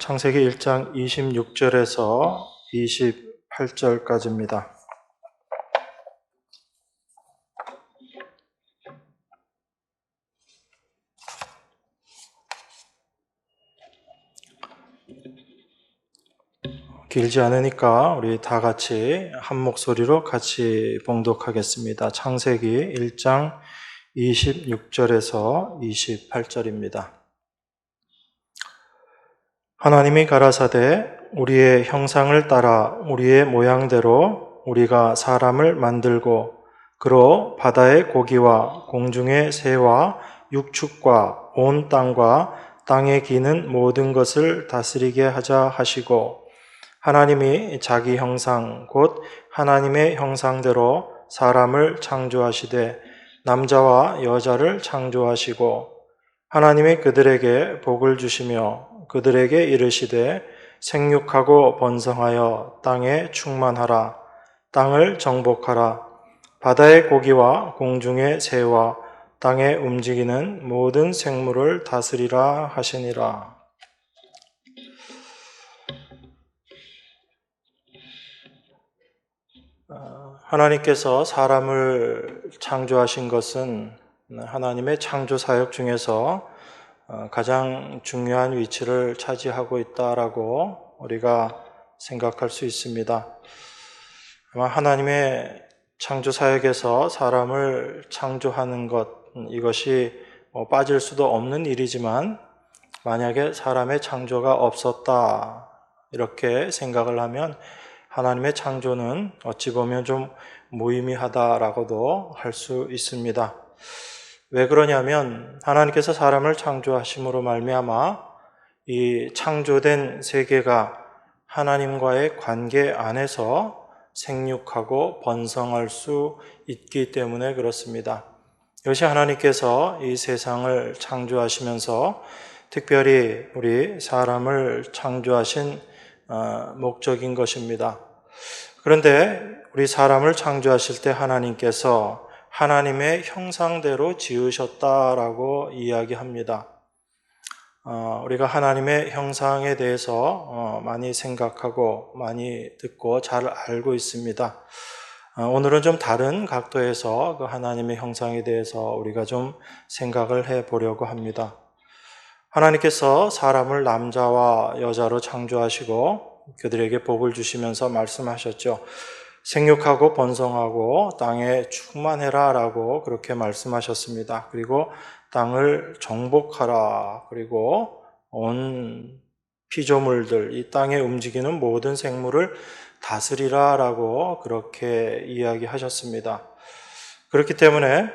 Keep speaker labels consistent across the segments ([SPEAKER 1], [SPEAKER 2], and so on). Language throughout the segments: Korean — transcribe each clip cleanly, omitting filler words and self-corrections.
[SPEAKER 1] 창세기 1장 26절에서 28절까지입니다. 길지 않으니까 우리 다 같이 한 목소리로 같이 봉독하겠습니다. 창세기 1장 26절에서 28절입니다. 하나님이 가라사대 우리의 형상을 따라 우리의 모양대로 우리가 사람을 만들고 그로 바다의 고기와 공중의 새와 육축과 온 땅과 땅에 기는 모든 것을 다스리게 하자 하시고 하나님이 자기 형상 곧 하나님의 형상대로 사람을 창조하시되 남자와 여자를 창조하시고 하나님이 그들에게 복을 주시며 그들에게 이르시되 생육하고 번성하여 땅에 충만하라 땅을 정복하라 바다의 고기와 공중의 새와 땅에 움직이는 모든 생물을 다스리라 하시니라. 하나님께서 사람을 창조하신 것은 하나님의 창조 사역 중에서 가장 중요한 위치를 차지하고 있다라고 우리가 생각할 수 있습니다. 아마 하나님의 창조 사역에서 사람을 창조하는 것, 이것이 빠질 수도 없는 일이지만 만약에 사람의 창조가 없었다 이렇게 생각을 하면 하나님의 창조는 어찌 보면 좀 무의미하다라고도 할 수 있습니다. 왜 그러냐면 하나님께서 사람을 창조하심으로 말미암아 이 창조된 세계가 하나님과의 관계 안에서 생육하고 번성할 수 있기 때문에 그렇습니다. 이것이 하나님께서 이 세상을 창조하시면서 특별히 우리 사람을 창조하신 목적인 것입니다. 그런데 우리 사람을 창조하실 때 하나님께서 하나님의 형상대로 지으셨다라고 이야기합니다. 우리가 하나님의 형상에 대해서 많이 생각하고 많이 듣고 잘 알고 있습니다. 오늘은 좀 다른 각도에서 그 하나님의 형상에 대해서 우리가 좀 생각을 해 보려고 합니다. 하나님께서 사람을 남자와 여자로 창조하시고 그들에게 복을 주시면서 말씀하셨죠. 생육하고 번성하고 땅에 충만해라 라고 그렇게 말씀하셨습니다. 그리고 땅을 정복하라. 그리고 온 피조물들, 이 땅에 움직이는 모든 생물을 다스리라 라고 그렇게 이야기하셨습니다. 그렇기 때문에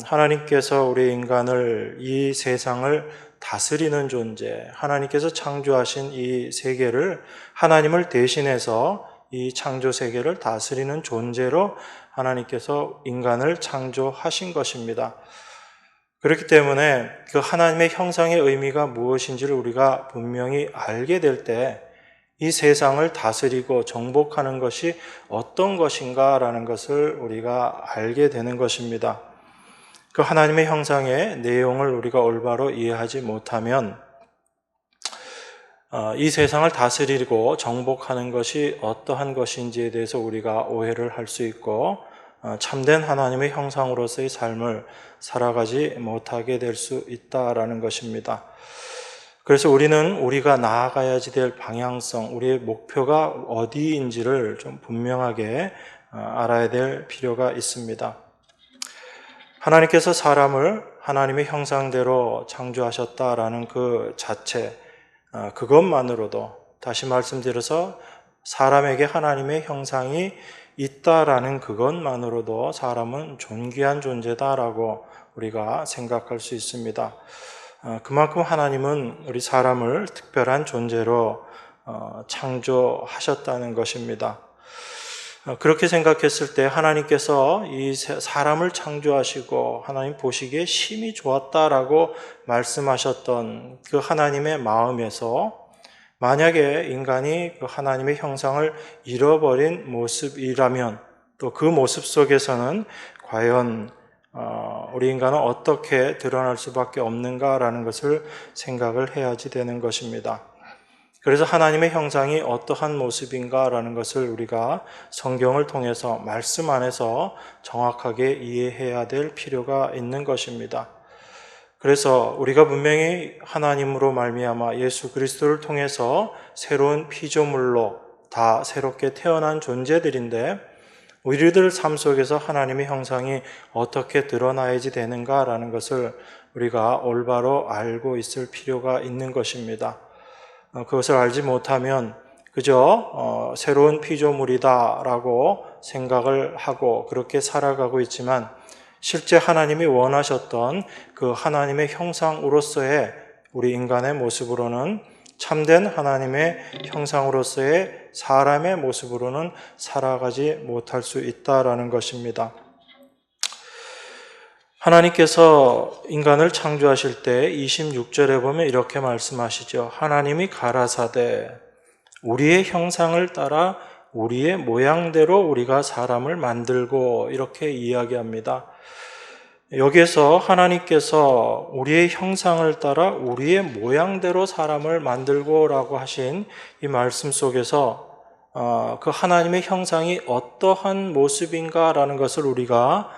[SPEAKER 1] 하나님께서 우리 인간을, 이 세상을 다스리는 존재, 하나님께서 창조하신 이 세계를 하나님을 대신해서 이 창조 세계를 다스리는 존재로 하나님께서 인간을 창조하신 것입니다. 그렇기 때문에 그 하나님의 형상의 의미가 무엇인지를 우리가 분명히 알게 될 때 이 세상을 다스리고 정복하는 것이 어떤 것인가라는 것을 우리가 알게 되는 것입니다. 그 하나님의 형상의 내용을 우리가 올바로 이해하지 못하면 이 세상을 다스리고 정복하는 것이 어떠한 것인지에 대해서 우리가 오해를 할 수 있고 참된 하나님의 형상으로서의 삶을 살아가지 못하게 될 수 있다라는 것입니다. 그래서 우리는 우리가 나아가야지 될 방향성, 우리의 목표가 어디인지를 좀 분명하게 알아야 될 필요가 있습니다. 하나님께서 사람을 하나님의 형상대로 창조하셨다라는 그 자체, 그것만으로도, 다시 말씀드려서 사람에게 하나님의 형상이 있다라는 그것만으로도 사람은 존귀한 존재다라고 우리가 생각할 수 있습니다. 그만큼 하나님은 우리 사람을 특별한 존재로 창조하셨다는 것입니다. 그렇게 생각했을 때 하나님께서 이 사람을 창조하시고 하나님 보시기에 심히 좋았다라고 말씀하셨던 그 하나님의 마음에서 만약에 인간이 그 하나님의 형상을 잃어버린 모습이라면 또 그 모습 속에서는 과연 우리 인간은 어떻게 드러날 수밖에 없는가라는 것을 생각을 해야지 되는 것입니다. 그래서 하나님의 형상이 어떠한 모습인가라는 것을 우리가 성경을 통해서 말씀 안에서 정확하게 이해해야 될 필요가 있는 것입니다. 그래서 우리가 분명히 하나님으로 말미암아 예수 그리스도를 통해서 새로운 피조물로 다 새롭게 태어난 존재들인데 우리들 삶 속에서 하나님의 형상이 어떻게 드러나야지 되는가라는 것을 우리가 올바로 알고 있을 필요가 있는 것입니다. 그것을 알지 못하면 그저 새로운 피조물이다라고 생각을 하고 그렇게 살아가고 있지만 실제 하나님이 원하셨던 그 하나님의 형상으로서의 우리 인간의 모습으로는 참된 하나님의 형상으로서의 사람의 모습으로는 살아가지 못할 수 있다라는 것입니다. 하나님께서 인간을 창조하실 때 26절에 보면 이렇게 말씀하시죠. 하나님이 가라사대 우리의 형상을 따라 우리의 모양대로 우리가 사람을 만들고 이렇게 이야기합니다. 여기에서 하나님께서 우리의 형상을 따라 우리의 모양대로 사람을 만들고라고 하신 이 말씀 속에서 그 하나님의 형상이 어떠한 모습인가라는 것을 우리가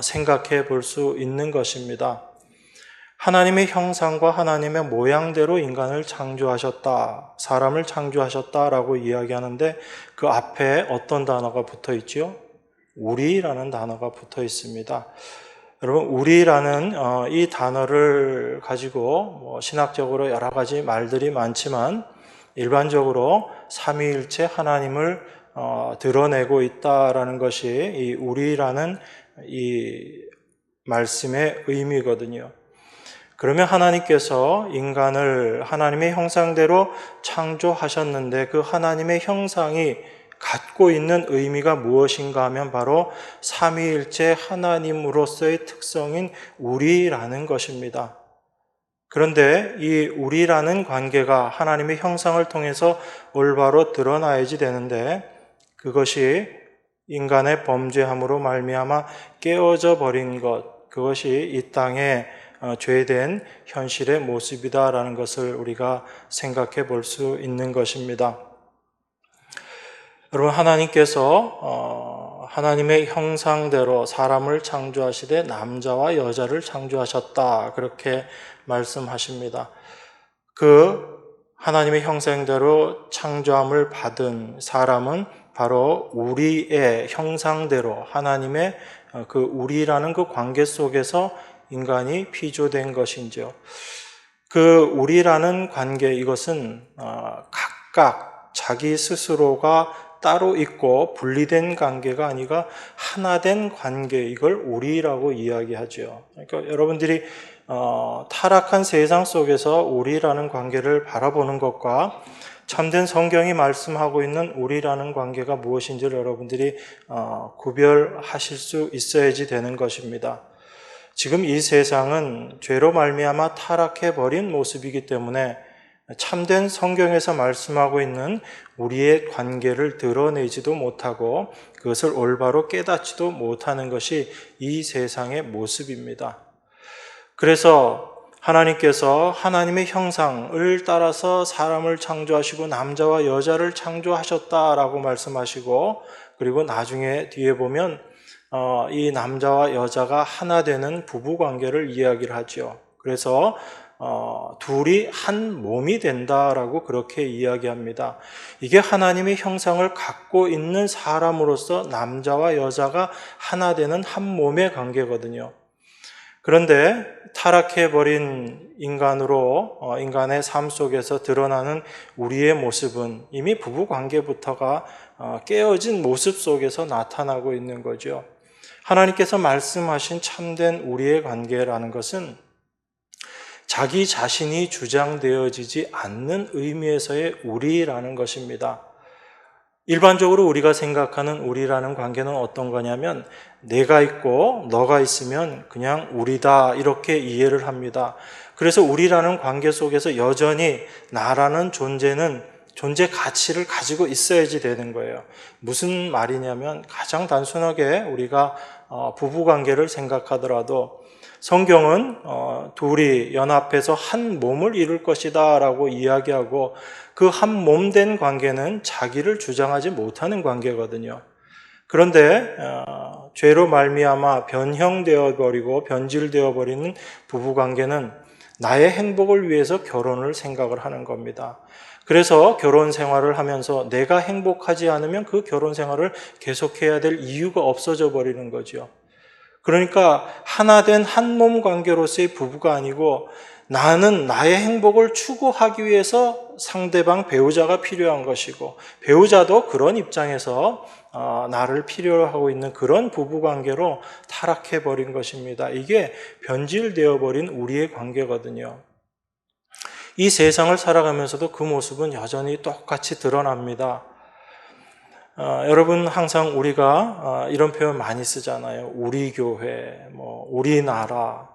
[SPEAKER 1] 생각해 볼 수 있는 것입니다. 하나님의 형상과 하나님의 모양대로 인간을 창조하셨다, 사람을 창조하셨다라고 이야기하는데 그 앞에 어떤 단어가 붙어 있지요? 우리라는 단어가 붙어 있습니다. 여러분, 우리라는 이 단어를 가지고 신학적으로 여러 가지 말들이 많지만 일반적으로 삼위일체 하나님을 드러내고 있다라는 것이 이 우리라는 이 말씀의 의미거든요. 그러면 하나님께서 인간을 하나님의 형상대로 창조하셨는데 그 하나님의 형상이 갖고 있는 의미가 무엇인가 하면 바로 삼위일체 하나님으로서의 특성인 우리라는 것입니다. 그런데 이 우리라는 관계가 하나님의 형상을 통해서 올바로 드러나야지 되는데 그것이 인간의 범죄함으로 말미암아 깨어져 버린 것, 그것이 이 땅에 죄된 현실의 모습이다라는 것을 우리가 생각해 볼 수 있는 것입니다. 여러분, 하나님께서 하나님의 형상대로 사람을 창조하시되 남자와 여자를 창조하셨다 그렇게 말씀하십니다. 그 하나님의 형상대로 창조함을 받은 사람은 바로 우리의 형상대로 하나님의 그 우리라는 그 관계 속에서 인간이 피조된 것인지요. 그 우리라는 관계, 이것은 각각 자기 스스로가 따로 있고 분리된 관계가 아니라 하나된 관계, 이걸 우리라고 이야기하죠. 그러니까 여러분들이 타락한 세상 속에서 우리라는 관계를 바라보는 것과 참된 성경이 말씀하고 있는 우리라는 관계가 무엇인지를 여러분들이 구별하실 수 있어야지 되는 것입니다. 지금 이 세상은 죄로 말미암아 타락해버린 모습이기 때문에 참된 성경에서 말씀하고 있는 우리의 관계를 드러내지도 못하고 그것을 올바로 깨닫지도 못하는 것이 이 세상의 모습입니다. 그래서 하나님께서 하나님의 형상을 따라서 사람을 창조하시고 남자와 여자를 창조하셨다라고 말씀하시고 그리고 나중에 뒤에 보면 이 남자와 여자가 하나 되는 부부 관계를 이야기를 하죠. 그래서 둘이 한 몸이 된다라고 그렇게 이야기합니다. 이게 하나님의 형상을 갖고 있는 사람으로서 남자와 여자가 하나 되는 한 몸의 관계거든요. 그런데 타락해버린 인간으로 인간의 삶 속에서 드러나는 우리의 모습은 이미 부부관계부터가 깨어진 모습 속에서 나타나고 있는 거죠. 하나님께서 말씀하신 참된 우리의 관계라는 것은 자기 자신이 주장되어지지 않는 의미에서의 우리라는 것입니다. 일반적으로 우리가 생각하는 우리라는 관계는 어떤 거냐면 내가 있고 너가 있으면 그냥 우리다 이렇게 이해를 합니다. 그래서 우리라는 관계 속에서 여전히 나라는 존재는 존재 가치를 가지고 있어야지 되는 거예요. 무슨 말이냐면 가장 단순하게 우리가 부부관계를 생각하더라도 성경은 둘이 연합해서 한 몸을 이룰 것이다 라고 이야기하고 그 한 몸 된 관계는 자기를 주장하지 못하는 관계거든요. 그런데 죄로 말미암아 변형되어 버리고 변질되어 버리는 부부 관계는 나의 행복을 위해서 결혼을 생각을 하는 겁니다. 그래서 결혼 생활을 하면서 내가 행복하지 않으면 그 결혼 생활을 계속해야 될 이유가 없어져 버리는 거죠. 그러니까 하나 된 한 몸 관계로서의 부부가 아니고 나는 나의 행복을 추구하기 위해서 상대방 배우자가 필요한 것이고 배우자도 그런 입장에서 나를 필요로 하고 있는 그런 부부 관계로 타락해 버린 것입니다. 이게 변질되어 버린 우리의 관계거든요. 이 세상을 살아가면서도 그 모습은 여전히 똑같이 드러납니다. 여러분 항상 우리가 이런 표현 많이 쓰잖아요. 우리 교회, 우리나라,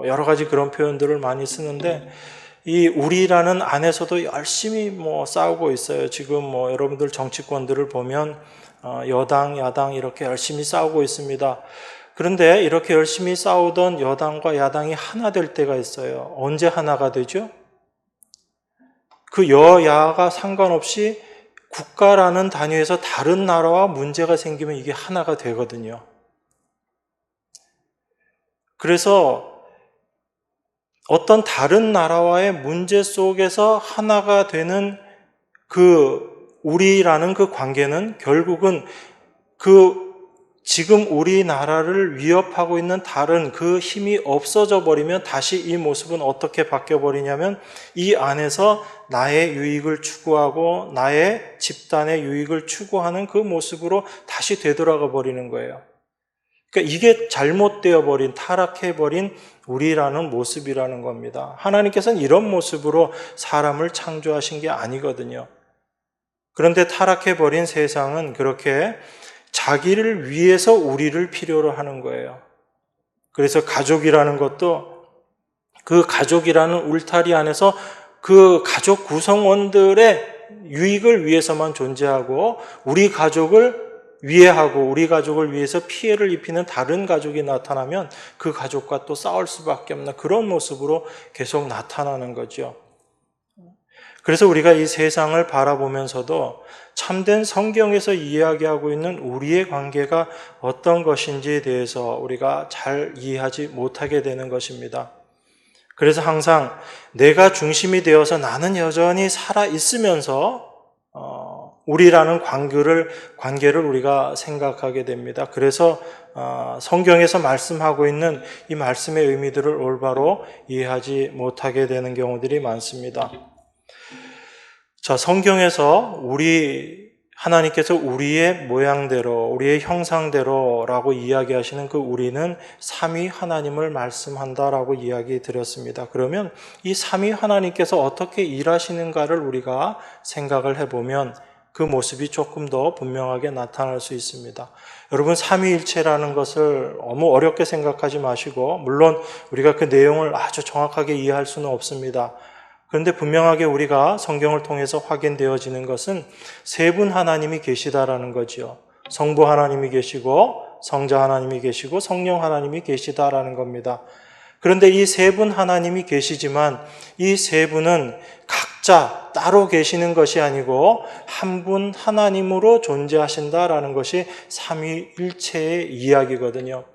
[SPEAKER 1] 여러 가지 그런 표현들을 많이 쓰는데 이 우리라는 안에서도 열심히 싸우고 있어요. 지금 여러분들 정치권들을 보면 여당, 야당 이렇게 열심히 싸우고 있습니다. 그런데 이렇게 열심히 싸우던 여당과 야당이 하나 될 때가 있어요. 언제 하나가 되죠? 그 여야가 상관없이 국가라는 단위에서 다른 나라와 문제가 생기면 이게 하나가 되거든요. 그래서 어떤 다른 나라와의 문제 속에서 하나가 되는 그 우리라는 그 관계는 결국은 지금 우리나라를 위협하고 있는 다른 그 힘이 없어져 버리면 다시 이 모습은 어떻게 바뀌어 버리냐면 이 안에서 나의 유익을 추구하고 나의 집단의 유익을 추구하는 그 모습으로 다시 되돌아가 버리는 거예요. 그러니까 이게 잘못되어 버린, 타락해 버린 우리라는 모습이라는 겁니다. 하나님께서는 이런 모습으로 사람을 창조하신 게 아니거든요. 그런데 타락해 버린 세상은 그렇게 자기를 위해서 우리를 필요로 하는 거예요. 그래서 가족이라는 것도 그 가족이라는 울타리 안에서 그 가족 구성원들의 유익을 위해서만 존재하고 우리 가족을 위해하고 우리 가족을 위해서 피해를 입히는 다른 가족이 나타나면 그 가족과 또 싸울 수밖에 없는 그런 모습으로 계속 나타나는 거죠. 그래서 우리가 이 세상을 바라보면서도 참된 성경에서 이야기하고 있는 우리의 관계가 어떤 것인지에 대해서 우리가 잘 이해하지 못하게 되는 것입니다. 그래서 항상 내가 중심이 되어서 나는 여전히 살아 있으면서 우리라는 관계를 우리가 생각하게 됩니다. 그래서 성경에서 말씀하고 있는 이 말씀의 의미들을 올바로 이해하지 못하게 되는 경우들이 많습니다. 자, 성경에서 하나님께서 우리의 모양대로, 우리의 형상대로라고 이야기하시는 그 우리는 삼위 하나님을 말씀한다라고 이야기 드렸습니다. 그러면 이 삼위 하나님께서 어떻게 일하시는가를 우리가 생각을 해보면 그 모습이 조금 더 분명하게 나타날 수 있습니다. 여러분, 삼위일체라는 것을 너무 어렵게 생각하지 마시고, 물론 우리가 그 내용을 아주 정확하게 이해할 수는 없습니다. 그런데 분명하게 우리가 성경을 통해서 확인되어지는 것은 세 분 하나님이 계시다라는 거지요. 성부 하나님이 계시고 성자 하나님이 계시고 성령 하나님이 계시다라는 겁니다. 그런데 이 세 분 하나님이 계시지만 이 세 분은 각자 따로 계시는 것이 아니고 한 분 하나님으로 존재하신다라는 것이 삼위일체의 이야기거든요.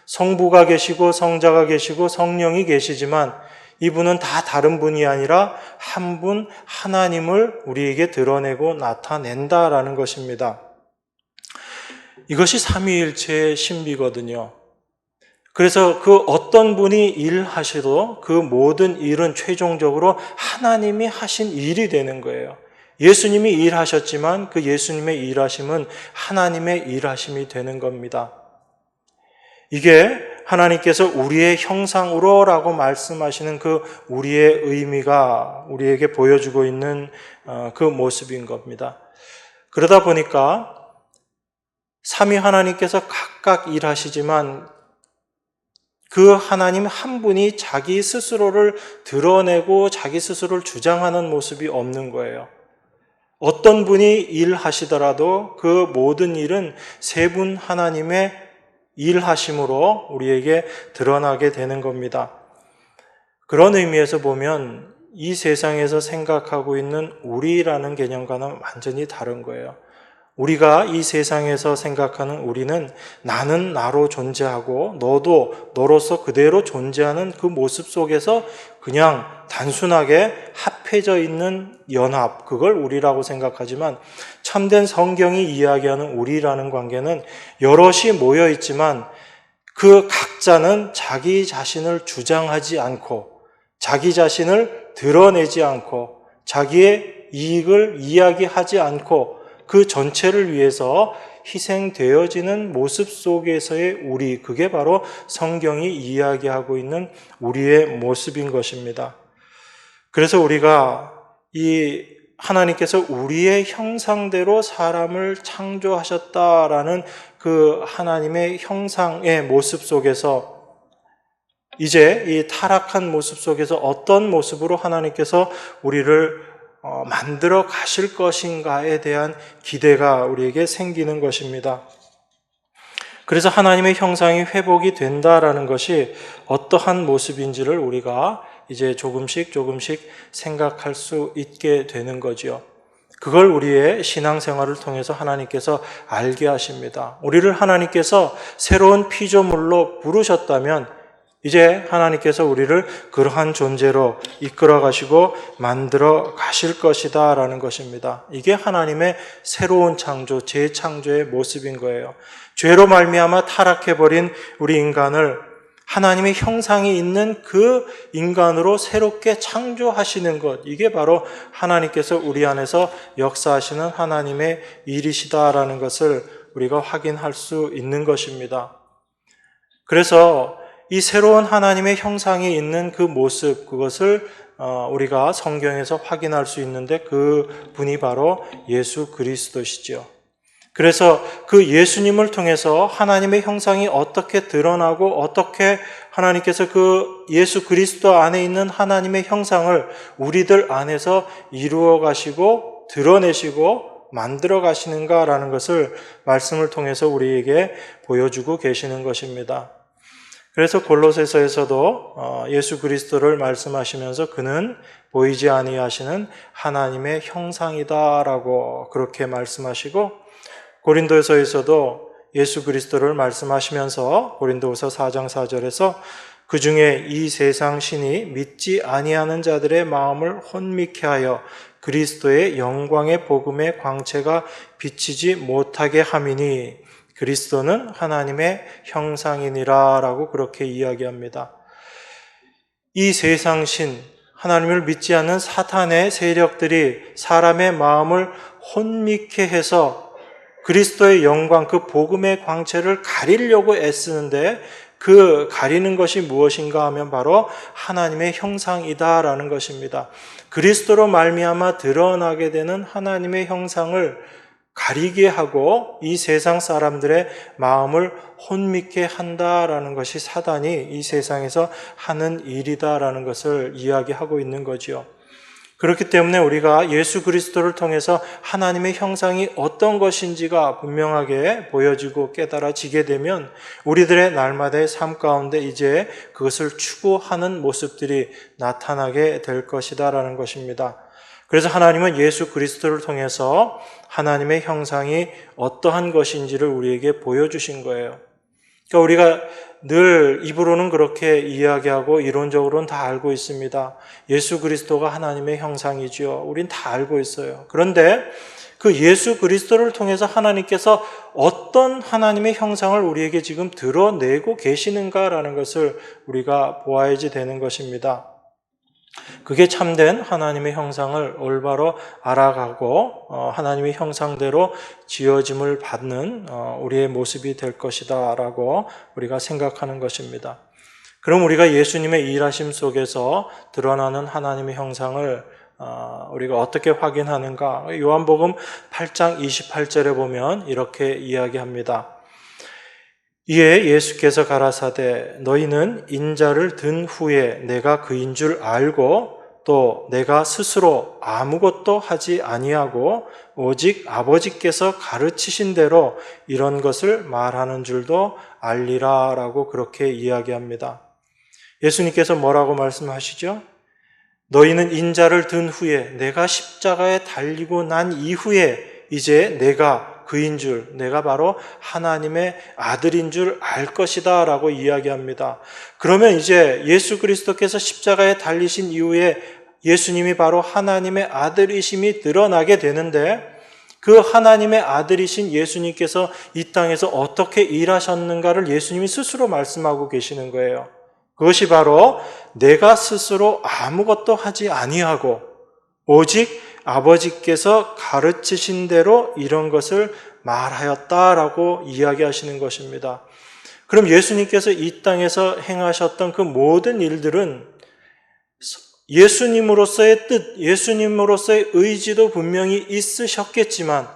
[SPEAKER 1] 성부가 계시고 성자가 계시고 성령이 계시지만 이분은 다 다른 분이 아니라 한 분 하나님을 우리에게 드러내고 나타낸다라는 것입니다. 이것이 삼위일체의 신비거든요. 그래서 그 어떤 분이 일하셔도 그 모든 일은 최종적으로 하나님이 하신 일이 되는 거예요. 예수님이 일하셨지만 그 예수님의 일하심은 하나님의 일하심이 되는 겁니다. 이게 하나님께서 우리의 형상으로라고 말씀하시는 그 우리의 의미가 우리에게 보여주고 있는 그 모습인 겁니다. 그러다 보니까 삼위 하나님께서 각각 일하시지만 그 하나님 한 분이 자기 스스로를 드러내고 자기 스스로를 주장하는 모습이 없는 거예요. 어떤 분이 일하시더라도 그 모든 일은 세 분 하나님의 일하심으로 우리에게 드러나게 되는 겁니다. 그런 의미에서 보면 이 세상에서 생각하고 있는 우리라는 개념과는 완전히 다른 거예요. 우리가 이 세상에서 생각하는 우리는 나는 나로 존재하고 너도 너로서 그대로 존재하는 그 모습 속에서 그냥 단순하게 합해져 있는 연합, 그걸 우리라고 생각하지만 참된 성경이 이야기하는 우리라는 관계는 여럿이 모여 있지만 그 각자는 자기 자신을 주장하지 않고 자기 자신을 드러내지 않고 자기의 이익을 이야기하지 않고 그 전체를 위해서 희생되어지는 모습 속에서의 우리, 그게 바로 성경이 이야기하고 있는 우리의 모습인 것입니다. 그래서 우리가 이 하나님께서 우리의 형상대로 사람을 창조하셨다라는 그 하나님의 형상의 모습 속에서 이제 이 타락한 모습 속에서 어떤 모습으로 하나님께서 우리를 만들어 가실 것인가에 대한 기대가 우리에게 생기는 것입니다. 그래서 하나님의 형상이 회복이 된다라는 것이 어떠한 모습인지를 우리가 이제 조금씩 생각할 수 있게 되는 거지요. 그걸 우리의 신앙생활을 통해서 하나님께서 알게 하십니다. 우리를 하나님께서 새로운 피조물로 부르셨다면 이제 하나님께서 우리를 그러한 존재로 이끌어 가시고 만들어 가실 것이다 라는 것입니다. 이게 하나님의 새로운 창조, 재창조의 모습인 거예요. 죄로 말미암아 타락해버린 우리 인간을 하나님의 형상이 있는 그 인간으로 새롭게 창조하시는 것, 이게 바로 하나님께서 우리 안에서 역사하시는 하나님의 일이시다라는 것을 우리가 확인할 수 있는 것입니다. 그래서 이 새로운 하나님의 형상이 있는 그 모습, 그것을 우리가 성경에서 확인할 수 있는데 그 분이 바로 예수 그리스도시죠. 그래서 그 예수님을 통해서 하나님의 형상이 어떻게 드러나고 어떻게 하나님께서 그 예수 그리스도 안에 있는 하나님의 형상을 우리들 안에서 이루어 가시고 드러내시고 만들어 가시는가라는 것을 말씀을 통해서 우리에게 보여주고 계시는 것입니다. 그래서 골로새서에서도 예수 그리스도를 말씀하시면서 그는 보이지 아니하시는 하나님의 형상이다라고 그렇게 말씀하시고, 고린도서에서도 예수 그리스도를 말씀하시면서 고린도후서 4장 4절에서 그 중에 이 세상 신이 믿지 아니하는 자들의 마음을 혼미케 하여 그리스도의 영광의 복음의 광채가 비치지 못하게 함이니 그리스도는 하나님의 형상이니라 라고 그렇게 이야기합니다. 이 세상신, 하나님을 믿지 않는 사탄의 세력들이 사람의 마음을 혼미케 해서 그리스도의 영광, 그 복음의 광채를 가리려고 애쓰는데 그 가리는 것이 무엇인가 하면 바로 하나님의 형상이다라는 것입니다. 그리스도로 말미암아 드러나게 되는 하나님의 형상을 가리게 하고 이 세상 사람들의 마음을 혼미케 한다라는 것이 사단이 이 세상에서 하는 일이다라는 것을 이야기하고 있는 거지요. 그렇기 때문에 우리가 예수 그리스도를 통해서 하나님의 형상이 어떤 것인지가 분명하게 보여지고 깨달아지게 되면 우리들의 날마다의 삶 가운데 이제 그것을 추구하는 모습들이 나타나게 될 것이다라는 것입니다. 그래서 하나님은 예수 그리스도를 통해서 하나님의 형상이 어떠한 것인지를 우리에게 보여주신 거예요. 그러니까 우리가 늘 입으로는 그렇게 이야기하고 이론적으로는 다 알고 있습니다. 예수 그리스도가 하나님의 형상이지요. 우린 다 알고 있어요. 그런데 그 예수 그리스도를 통해서 하나님께서 어떤 하나님의 형상을 우리에게 지금 드러내고 계시는가라는 것을 우리가 보아야지 되는 것입니다. 그게 참된 하나님의 형상을 올바로 알아가고 하나님의 형상대로 지어짐을 받는 우리의 모습이 될 것이다 라고 우리가 생각하는 것입니다. 그럼 우리가 예수님의 일하심 속에서 드러나는 하나님의 형상을 우리가 어떻게 확인하는가? 요한복음 8장 28절에 보면 이렇게 이야기합니다. 이에 예수께서 가라사대 너희는 인자를 든 후에 내가 그인 줄 알고 또 내가 스스로 아무것도 하지 아니하고 오직 아버지께서 가르치신 대로 이런 것을 말하는 줄도 알리라 라고 그렇게 이야기합니다. 예수님께서 뭐라고 말씀하시죠? 너희는 인자를 든 후에 내가 십자가에 달리고 난 이후에 이제 내가 그인 줄, 내가 바로 하나님의 아들인 줄 알 것이다 라고 이야기합니다. 그러면 이제 예수 그리스도께서 십자가에 달리신 이후에 예수님이 바로 하나님의 아들이심이 드러나게 되는데, 그 하나님의 아들이신 예수님께서 이 땅에서 어떻게 일하셨는가를 예수님이 스스로 말씀하고 계시는 거예요. 그것이 바로 내가 스스로 아무것도 하지 아니하고 오직 아버지께서 가르치신 대로 이런 것을 말하였다라고 이야기하시는 것입니다. 그럼 예수님께서 이 땅에서 행하셨던 그 모든 일들은 예수님으로서의 뜻, 예수님으로서의 의지도 분명히 있으셨겠지만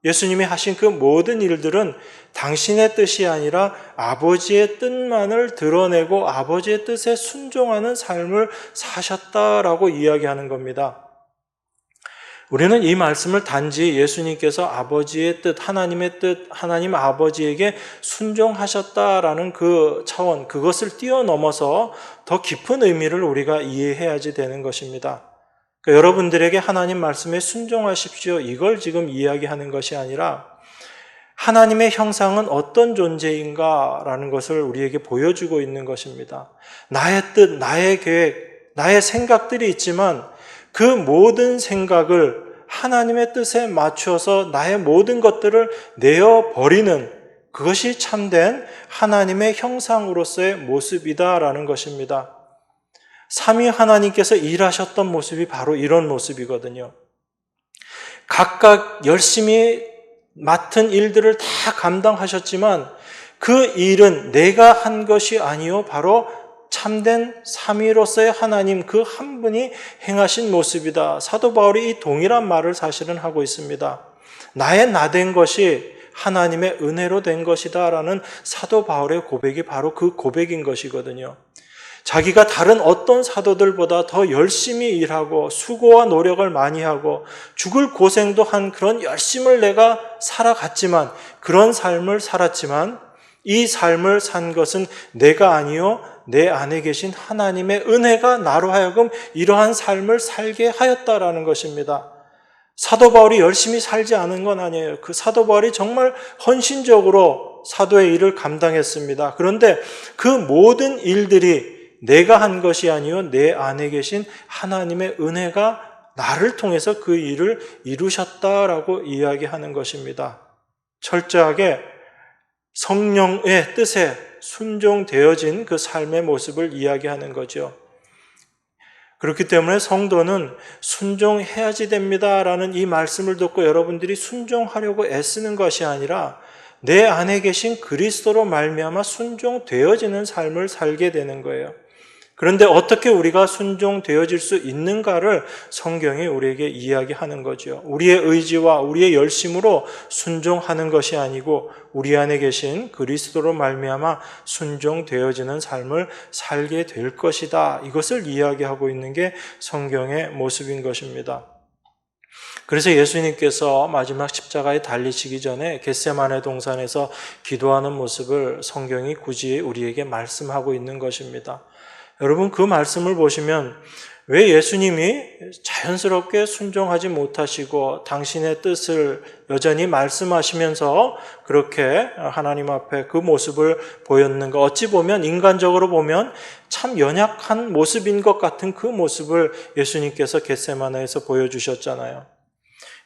[SPEAKER 1] 예수님이 하신 그 모든 일들은 당신의 뜻이 아니라 아버지의 뜻만을 드러내고 아버지의 뜻에 순종하는 삶을 사셨다라고 이야기하는 겁니다. 우리는 이 말씀을 단지 예수님께서 아버지의 뜻, 하나님의 뜻, 하나님 아버지에게 순종하셨다라는 그 차원, 그것을 뛰어넘어서 더 깊은 의미를 우리가 이해해야지 되는 것입니다. 그러니까 여러분들에게 하나님 말씀에 순종하십시오, 이걸 지금 이야기하는 것이 아니라 하나님의 형상은 어떤 존재인가라는 것을 우리에게 보여주고 있는 것입니다. 나의 뜻, 나의 계획, 나의 생각들이 있지만 그 모든 생각을 하나님의 뜻에 맞춰서 나의 모든 것들을 내어버리는, 그것이 참된 하나님의 형상으로서의 모습이다라는 것입니다. 삼위 하나님께서 일하셨던 모습이 바로 이런 모습이거든요. 각각 열심히 맡은 일들을 다 감당하셨지만 그 일은 내가 한 것이 아니요 바로 참된 삼위로서의 하나님 그 한 분이 행하신 모습이다. 사도 바울이 이 동일한 말을 사실은 하고 있습니다. 나의 나된 것이 하나님의 은혜로 된 것이다 라는 사도 바울의 고백이 바로 그 고백인 것이거든요. 자기가 다른 어떤 사도들보다 더 열심히 일하고 수고와 노력을 많이 하고 죽을 고생도 한 그런 열심을 내가 살아갔지만, 그런 삶을 살았지만 이 삶을 산 것은 내가 아니요 내 안에 계신 하나님의 은혜가 나로 하여금 이러한 삶을 살게 하였다라는 것입니다. 사도 바울이 열심히 살지 않은 건 아니에요. 그 사도 바울이 정말 헌신적으로 사도의 일을 감당했습니다. 그런데 그 모든 일들이 내가 한 것이 아니요 내 안에 계신 하나님의 은혜가 나를 통해서 그 일을 이루셨다라고 이야기하는 것입니다. 철저하게 성령의 뜻에 순종되어진 그 삶의 모습을 이야기하는 거죠. 그렇기 때문에 성도는 순종해야지 됩니다라는 이 말씀을 듣고 여러분들이 순종하려고 애쓰는 것이 아니라 내 안에 계신 그리스도로 말미암아 순종되어지는 삶을 살게 되는 거예요. 그런데 어떻게 우리가 순종되어질 수 있는가를 성경이 우리에게 이야기하는 거죠. 우리의 의지와 우리의 열심으로 순종하는 것이 아니고 우리 안에 계신 그리스도로 말미암아 순종되어지는 삶을 살게 될 것이다. 이것을 이야기하고 있는 게 성경의 모습인 것입니다. 그래서 예수님께서 마지막 십자가에 달리시기 전에 겟세마네 동산에서 기도하는 모습을 성경이 굳이 우리에게 말씀하고 있는 것입니다. 여러분, 그 말씀을 보시면 왜 예수님이 자연스럽게 순종하지 못하시고 당신의 뜻을 여전히 말씀하시면서 그렇게 하나님 앞에 그 모습을 보였는가? 어찌 보면 인간적으로 보면 참 연약한 모습인 것 같은 그 모습을 예수님께서 겟세마네에서 보여주셨잖아요.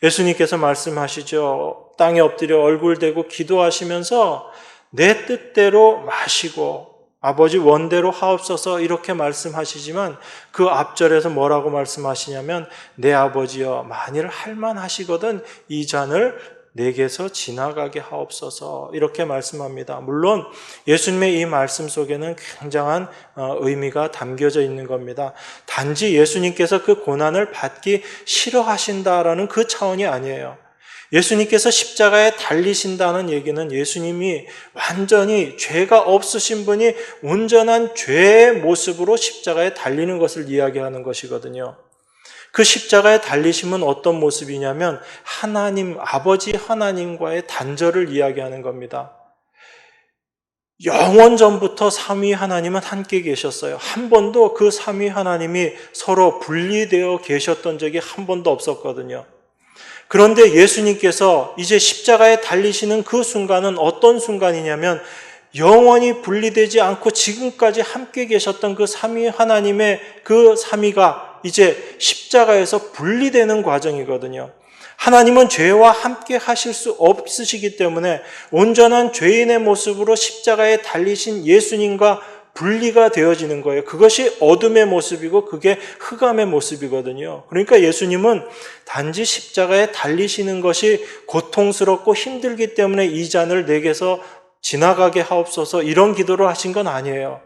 [SPEAKER 1] 예수님께서 말씀하시죠. 땅에 엎드려 얼굴 대고 기도하시면서 내 뜻대로 마시고 아버지 원대로 하옵소서 이렇게 말씀하시지만 그 앞절에서 뭐라고 말씀하시냐면 내 아버지여 만일 할만하시거든 이 잔을 내게서 지나가게 하옵소서 이렇게 말씀합니다. 물론 예수님의 이 말씀 속에는 굉장한 의미가 담겨져 있는 겁니다. 단지 예수님께서 그 고난을 받기 싫어하신다라는 그 차원이 아니에요. 예수님께서 십자가에 달리신다는 얘기는 예수님이 완전히 죄가 없으신 분이 온전한 죄의 모습으로 십자가에 달리는 것을 이야기하는 것이거든요. 그 십자가의 달리심은 어떤 모습이냐면 하나님, 아버지 하나님과의 단절을 이야기하는 겁니다. 영원 전부터 삼위 하나님은 함께 계셨어요. 한 번도 그 삼위 하나님이 서로 분리되어 계셨던 적이 한 번도 없었거든요. 그런데 예수님께서 이제 십자가에 달리시는 그 순간은 어떤 순간이냐면 영원히 분리되지 않고 지금까지 함께 계셨던 그 삼위 하나님의 그 삼위가 이제 십자가에서 분리되는 과정이거든요. 하나님은 죄와 함께 하실 수 없으시기 때문에 온전한 죄인의 모습으로 십자가에 달리신 예수님과 분리가 되어지는 거예요. 그것이 어둠의 모습이고 그게 흑암의 모습이거든요. 그러니까 예수님은 단지 십자가에 달리시는 것이 고통스럽고 힘들기 때문에 이 잔을 내게서 지나가게 하옵소서 이런 기도를 하신 건 아니에요.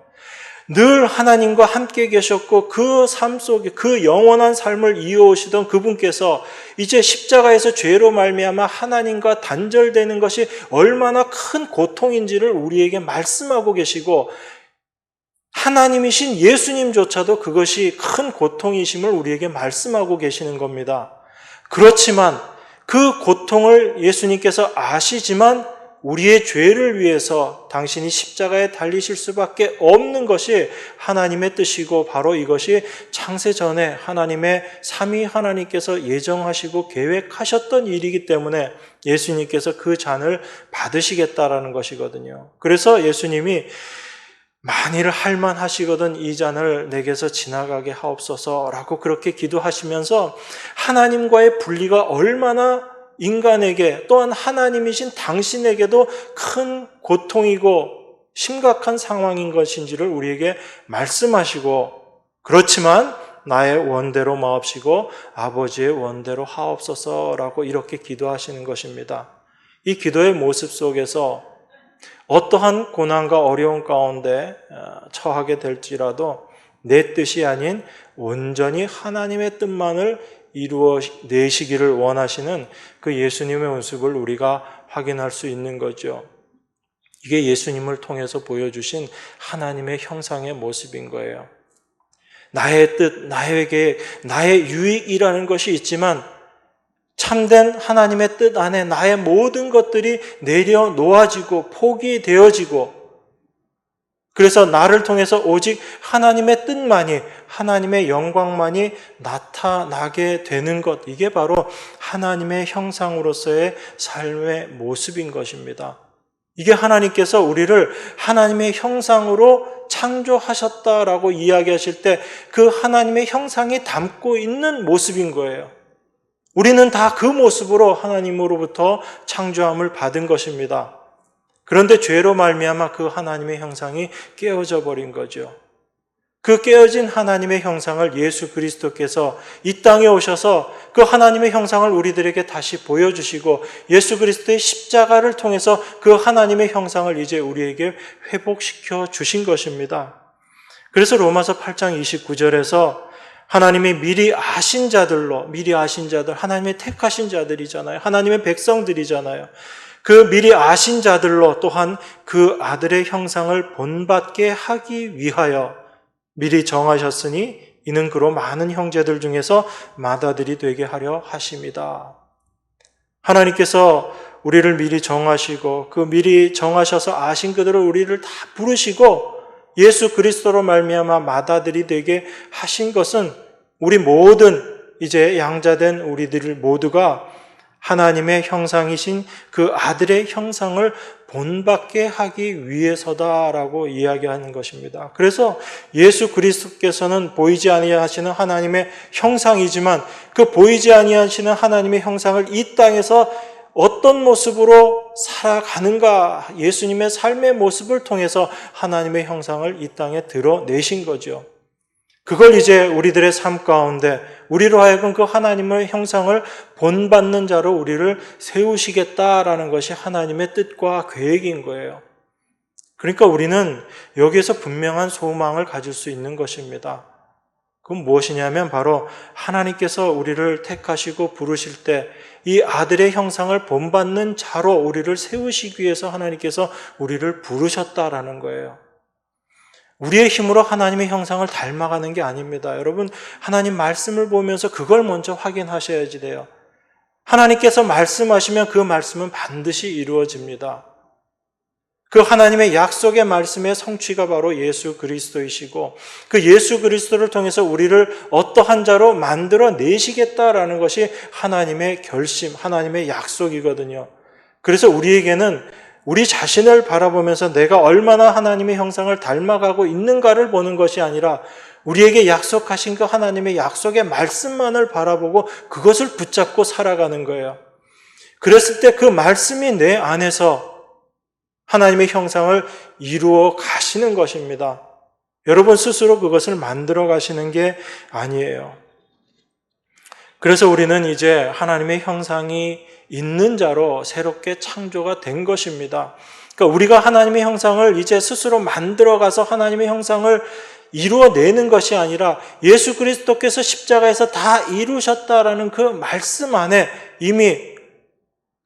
[SPEAKER 1] 늘 하나님과 함께 계셨고 그 삶 속에 그 영원한 삶을 이어오시던 그분께서 이제 십자가에서 죄로 말미암아 하나님과 단절되는 것이 얼마나 큰 고통인지를 우리에게 말씀하고 계시고 하나님이신 예수님조차도 그것이 큰 고통이심을 우리에게 말씀하고 계시는 겁니다. 그렇지만 그 고통을 예수님께서 아시지만 우리의 죄를 위해서 당신이 십자가에 달리실 수밖에 없는 것이 하나님의 뜻이고 바로 이것이 창세전에 하나님의 삼위 하나님께서 예정하시고 계획하셨던 일이기 때문에 예수님께서 그 잔을 받으시겠다라는 것이거든요. 그래서 예수님이 만일 할만하시거든 이 잔을 내게서 지나가게 하옵소서라고 그렇게 기도하시면서 하나님과의 분리가 얼마나 인간에게 또한 하나님이신 당신에게도 큰 고통이고 심각한 상황인 것인지를 우리에게 말씀하시고 그렇지만 나의 원대로 마옵시고 아버지의 원대로 하옵소서라고 이렇게 기도하시는 것입니다. 이 기도의 모습 속에서 어떠한 고난과 어려운 가운데 처하게 될지라도 내 뜻이 아닌 온전히 하나님의 뜻만을 이루어내시기를 원하시는 그 예수님의 모습을 우리가 확인할 수 있는 거죠. 이게 예수님을 통해서 보여주신 하나님의 형상의 모습인 거예요. 나의 뜻, 나의 계획, 나의 유익이라는 것이 있지만 참된 하나님의 뜻 안에 나의 모든 것들이 내려놓아지고 포기되어지고 그래서 나를 통해서 오직 하나님의 뜻만이 하나님의 영광만이 나타나게 되는 것 이게 바로 하나님의 형상으로서의 삶의 모습인 것입니다. 이게 하나님께서 우리를 하나님의 형상으로 창조하셨다라고 이야기하실 때 그 하나님의 형상이 담고 있는 모습인 거예요. 우리는 다 그 모습으로 하나님으로부터 창조함을 받은 것입니다. 그런데 죄로 말미암아 그 하나님의 형상이 깨어져 버린 거죠. 그 깨어진 하나님의 형상을 예수 그리스도께서 이 땅에 오셔서 그 하나님의 형상을 우리들에게 다시 보여주시고 예수 그리스도의 십자가를 통해서 그 하나님의 형상을 이제 우리에게 회복시켜 주신 것입니다. 그래서 로마서 8장 29절에서 하나님이 미리 아신 자들, 하나님의 택하신 자들이잖아요. 하나님의 백성들이잖아요. 그 미리 아신 자들로 또한 그 아들의 형상을 본받게 하기 위하여 미리 정하셨으니 이는 그로 많은 형제들 중에서 맏아들이 되게 하려 하심이다. 하나님께서 우리를 미리 정하시고 그 미리 정하셔서 아신 그대로 우리를 다 부르시고 예수 그리스도로 말미암아 맏아들이 되게 하신 것은 우리 모든 이제 양자된 우리들 모두가 하나님의 형상이신 그 아들의 형상을 본받게 하기 위해서다라고 이야기하는 것입니다. 그래서 예수 그리스도께서는 보이지 아니하시는 하나님의 형상이지만 그 보이지 아니하시는 하나님의 형상을 이 땅에서 어떤 모습으로 살아가는가 예수님의 삶의 모습을 통해서 하나님의 형상을 이 땅에 드러내신 거죠. 그걸 이제 우리들의 삶 가운데 우리로 하여금 그 하나님의 형상을 본받는 자로 우리를 세우시겠다라는 것이 하나님의 뜻과 계획인 거예요. 그러니까 우리는 여기에서 분명한 소망을 가질 수 있는 것입니다. 그건 무엇이냐면 바로 하나님께서 우리를 택하시고 부르실 때 이 아들의 형상을 본받는 자로 우리를 세우시기 위해서 하나님께서 우리를 부르셨다라는 거예요. 우리의 힘으로 하나님의 형상을 닮아가는 게 아닙니다. 여러분, 하나님 말씀을 보면서 그걸 먼저 확인하셔야지 돼요. 하나님께서 말씀하시면 그 말씀은 반드시 이루어집니다. 그 하나님의 약속의 말씀의 성취가 바로 예수 그리스도이시고, 그 예수 그리스도를 통해서 우리를 어떠한 자로 만들어 내시겠다라는 것이 하나님의 결심, 하나님의 약속이거든요. 그래서 우리에게는 우리 자신을 바라보면서 내가 얼마나 하나님의 형상을 닮아가고 있는가를 보는 것이 아니라 우리에게 약속하신 그 하나님의 약속의 말씀만을 바라보고 그것을 붙잡고 살아가는 거예요. 그랬을 때 그 말씀이 내 안에서 하나님의 형상을 이루어 가시는 것입니다. 여러분 스스로 그것을 만들어 가시는 게 아니에요. 그래서 우리는 이제 하나님의 형상이 있는 자로 새롭게 창조가 된 것입니다. 그러니까 우리가 하나님의 형상을 이제 스스로 만들어 가서 하나님의 형상을 이루어내는 것이 아니라 예수 그리스도께서 십자가에서 다 이루셨다라는 그 말씀 안에 이미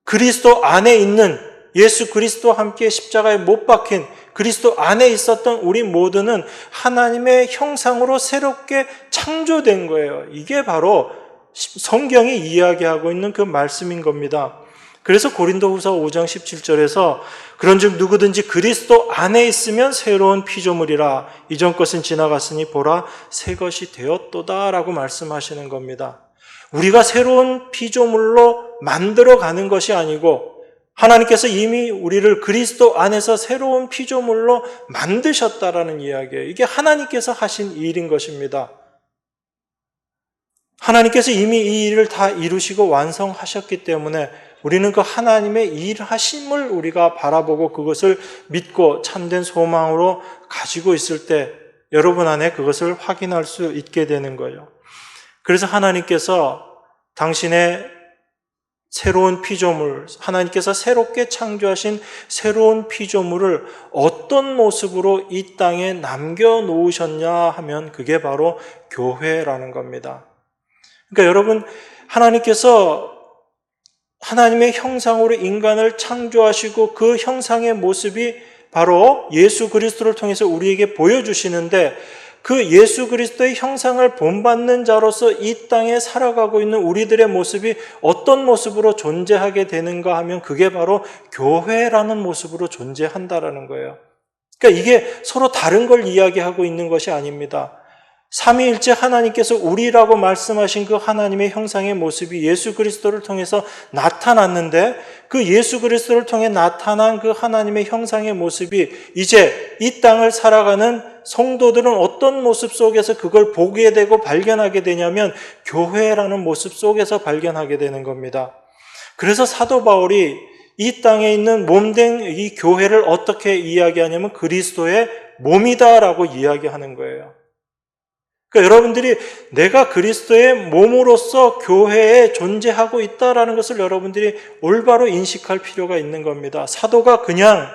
[SPEAKER 1] 그리스도 안에 있는 예수 그리스도와 함께 십자가에 못 박힌 그리스도 안에 있었던 우리 모두는 하나님의 형상으로 새롭게 창조된 거예요. 이게 바로 성경이 이야기하고 있는 그 말씀인 겁니다. 그래서 고린도후서 5장 17절에서 그런즉 누구든지 그리스도 안에 있으면 새로운 피조물이라 이전 것은 지나갔으니 보라 새 것이 되었도다라고 말씀하시는 겁니다. 우리가 새로운 피조물로 만들어가는 것이 아니고 하나님께서 이미 우리를 그리스도 안에서 새로운 피조물로 만드셨다라는 이야기예요. 이게 하나님께서 하신 일인 것입니다. 하나님께서 이미 이 일을 다 이루시고 완성하셨기 때문에 우리는 그 하나님의 일하심을 우리가 바라보고 그것을 믿고 참된 소망으로 가지고 있을 때 여러분 안에 그것을 확인할 수 있게 되는 거예요. 그래서 하나님께서 당신의 새로운 피조물, 하나님께서 새롭게 창조하신 새로운 피조물을 어떤 모습으로 이 땅에 남겨놓으셨냐 하면 그게 바로 교회라는 겁니다. 그러니까 여러분, 하나님께서 하나님의 형상으로 인간을 창조하시고 그 형상의 모습이 바로 예수 그리스도를 통해서 우리에게 보여주시는데 그 예수 그리스도의 형상을 본받는 자로서 이 땅에 살아가고 있는 우리들의 모습이 어떤 모습으로 존재하게 되는가 하면 그게 바로 교회라는 모습으로 존재한다라는 거예요. 그러니까 이게 서로 다른 걸 이야기하고 있는 것이 아닙니다. 삼위일체 하나님께서 우리라고 말씀하신 그 하나님의 형상의 모습이 예수 그리스도를 통해서 나타났는데 그 예수 그리스도를 통해 나타난 그 하나님의 형상의 모습이 이제 이 땅을 살아가는 성도들은 어떤 모습 속에서 그걸 보게 되고 발견하게 되냐면 교회라는 모습 속에서 발견하게 되는 겁니다. 그래서 사도 바울이 이 땅에 있는 몸된 이 교회를 어떻게 이야기하냐면 그리스도의 몸이다라고 이야기하는 거예요. 그러니까 여러분들이 내가 그리스도의 몸으로서 교회에 존재하고 있다라는 것을 여러분들이 올바로 인식할 필요가 있는 겁니다. 사도가 그냥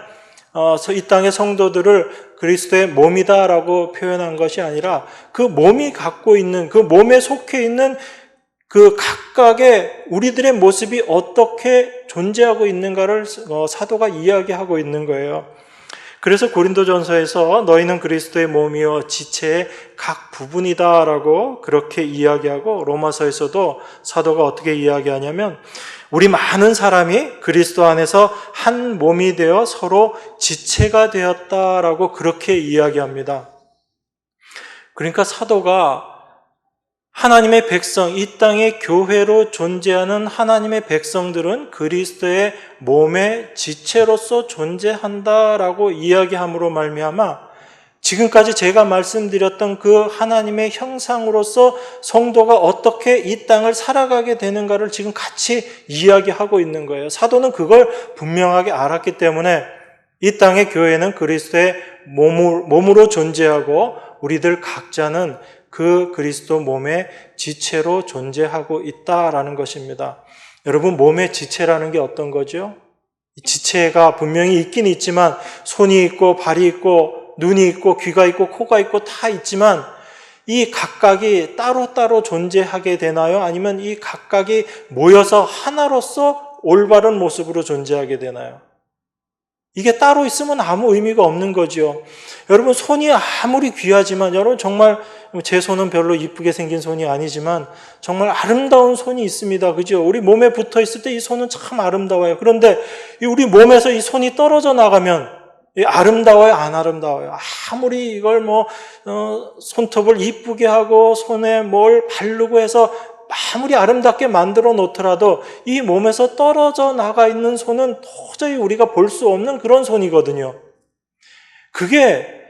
[SPEAKER 1] 이 땅의 성도들을 그리스도의 몸이다라고 표현한 것이 아니라 그 몸이 갖고 있는 그 몸에 속해 있는 그 각각의 우리들의 모습이 어떻게 존재하고 있는가를 사도가 이야기하고 있는 거예요. 그래서 고린도전서에서 너희는 그리스도의 몸이요 지체의 각 부분이다라고 그렇게 이야기하고 로마서에서도 사도가 어떻게 이야기하냐면 우리 많은 사람이 그리스도 안에서 한 몸이 되어 서로 지체가 되었다라고 그렇게 이야기합니다. 그러니까 사도가 하나님의 백성, 이 땅의 교회로 존재하는 하나님의 백성들은 그리스도의 몸의 지체로서 존재한다라고 이야기함으로 말미암아 지금까지 제가 말씀드렸던 그 하나님의 형상으로서 성도가 어떻게 이 땅을 살아가게 되는가를 지금 같이 이야기하고 있는 거예요. 사도는 그걸 분명하게 알았기 때문에 이 땅의 교회는 그리스도의 몸으로 존재하고 우리들 각자는 그 그리스도 몸의 지체로 존재하고 있다라는 것입니다. 여러분, 몸의 지체라는 게 어떤 거죠? 지체가 분명히 있긴 있지만 손이 있고 발이 있고 눈이 있고 귀가 있고 코가 있고 다 있지만 이 각각이 따로따로 존재하게 되나요? 아니면 이 각각이 모여서 하나로서 올바른 모습으로 존재하게 되나요? 이게 따로 있으면 아무 의미가 없는 거죠. 여러분, 손이 아무리 귀하지만, 여러분 정말 제 손은 별로 이쁘게 생긴 손이 아니지만 정말 아름다운 손이 있습니다. 그죠? 우리 몸에 붙어 있을 때 이 손은 참 아름다워요. 그런데 우리 몸에서 이 손이 떨어져 나가면 아름다워요, 안 아름다워요? 아무리 이걸 손톱을 이쁘게 하고 손에 뭘 바르고 해서 아무리 아름답게 만들어 놓더라도 이 몸에서 떨어져 나가 있는 손은 도저히 우리가 볼 수 없는 그런 손이거든요. 그게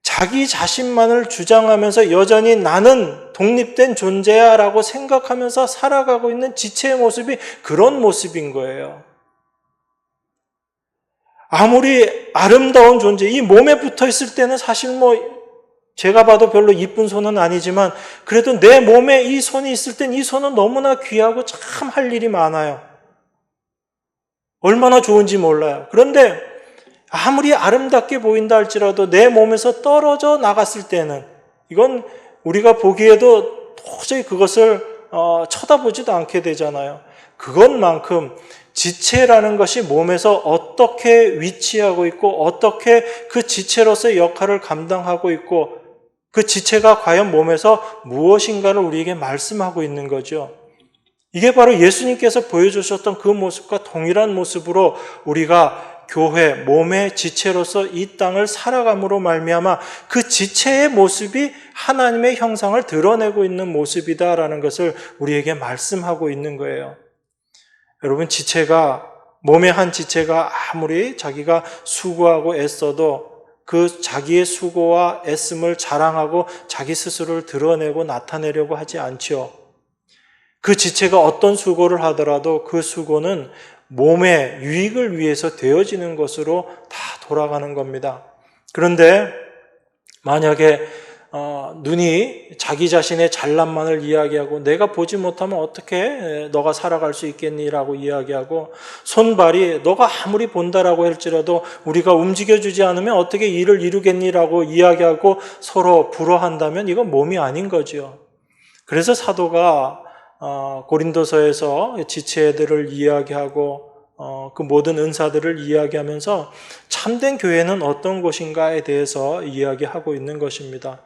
[SPEAKER 1] 자기 자신만을 주장하면서 여전히 나는 독립된 존재야 라고 생각하면서 살아가고 있는 지체의 모습이 그런 모습인 거예요. 아무리 아름다운 존재, 이 몸에 붙어 있을 때는 사실 제가 봐도 별로 이쁜 손은 아니지만 그래도 내 몸에 이 손이 있을 땐 이 손은 너무나 귀하고 참 할 일이 많아요. 얼마나 좋은지 몰라요. 그런데 아무리 아름답게 보인다 할지라도 내 몸에서 떨어져 나갔을 때는 이건 우리가 보기에도 도저히 그것을 쳐다보지도 않게 되잖아요. 그것만큼 지체라는 것이 몸에서 어떻게 위치하고 있고 어떻게 그 지체로서의 역할을 감당하고 있고 그 지체가 과연 몸에서 무엇인가를 우리에게 말씀하고 있는 거죠. 이게 바로 예수님께서 보여주셨던 그 모습과 동일한 모습으로 우리가 교회, 몸의 지체로서 이 땅을 살아감으로 말미암아 그 지체의 모습이 하나님의 형상을 드러내고 있는 모습이다라는 것을 우리에게 말씀하고 있는 거예요. 여러분, 몸의 한 지체가 아무리 자기가 수고하고 애써도 그 자기의 수고와 애씀을 자랑하고 자기 스스로를 드러내고 나타내려고 하지 않죠. 그 지체가 어떤 수고를 하더라도 그 수고는 몸의 유익을 위해서 되어지는 것으로 다 돌아가는 겁니다. 그런데 만약에 눈이 자기 자신의 잘난만을 이야기하고 내가 보지 못하면 어떻게 너가 살아갈 수 있겠니라고 이야기하고 손발이 너가 아무리 본다라고 할지라도 우리가 움직여주지 않으면 어떻게 일을 이루겠니라고 이야기하고 서로 불화한다면 이건 몸이 아닌 거죠. 그래서 사도가 고린도서에서 지체들을 이야기하고 그 모든 은사들을 이야기하면서 참된 교회는 어떤 곳인가에 대해서 이야기하고 있는 것입니다.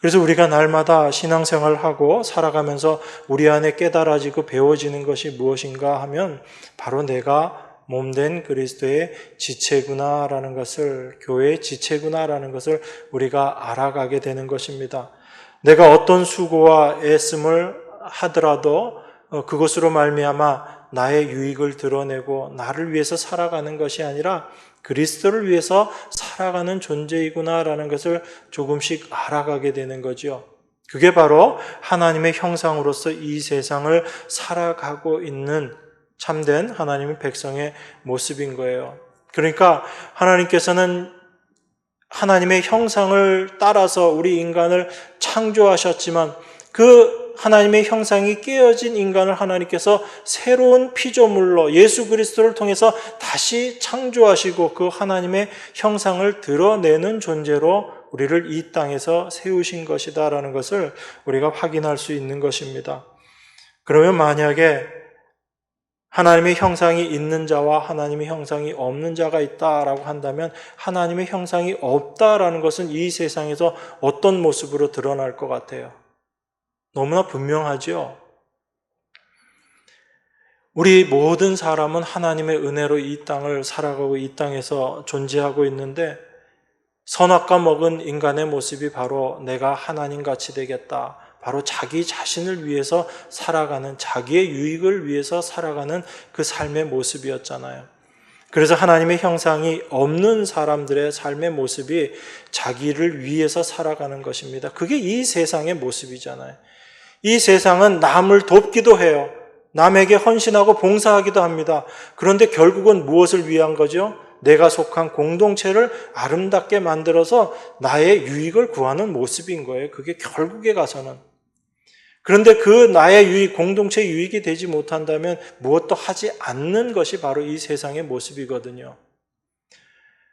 [SPEAKER 1] 그래서 우리가 날마다 신앙생활을 하고 살아가면서 우리 안에 깨달아지고 배워지는 것이 무엇인가 하면 바로 내가 몸된 그리스도의 지체구나라는 것을, 교회의 지체구나라는 것을 우리가 알아가게 되는 것입니다. 내가 어떤 수고와 애씀을 하더라도 그것으로 말미암아 나의 유익을 드러내고 나를 위해서 살아가는 것이 아니라 그리스도를 위해서 살아가는 존재이구나라는 것을 조금씩 알아가게 되는 거죠. 그게 바로 하나님의 형상으로서 이 세상을 살아가고 있는 참된 하나님의 백성의 모습인 거예요. 그러니까 하나님께서는 하나님의 형상을 따라서 우리 인간을 창조하셨지만 그 하나님의 형상이 깨어진 인간을 하나님께서 새로운 피조물로 예수 그리스도를 통해서 다시 창조하시고 그 하나님의 형상을 드러내는 존재로 우리를 이 땅에서 세우신 것이다라는 것을 우리가 확인할 수 있는 것입니다. 그러면 만약에 하나님의 형상이 있는 자와 하나님의 형상이 없는 자가 있다라고 한다면 하나님의 형상이 없다라는 것은 이 세상에서 어떤 모습으로 드러날 것 같아요? 너무나 분명하죠. 우리 모든 사람은 하나님의 은혜로 이 땅을 살아가고 이 땅에서 존재하고 있는데 선악과 먹은 인간의 모습이 바로 내가 하나님같이 되겠다. 바로 자기 자신을 위해서 살아가는, 자기의 유익을 위해서 살아가는 그 삶의 모습이었잖아요. 그래서 하나님의 형상이 없는 사람들의 삶의 모습이 자기를 위해서 살아가는 것입니다. 그게 이 세상의 모습이잖아요. 이 세상은 남을 돕기도 해요. 남에게 헌신하고 봉사하기도 합니다. 그런데 결국은 무엇을 위한 거죠? 내가 속한 공동체를 아름답게 만들어서 나의 유익을 구하는 모습인 거예요. 그게 결국에 가서는. 그런데 그 나의 유익, 공동체 유익이 되지 못한다면 무엇도 하지 않는 것이 바로 이 세상의 모습이거든요.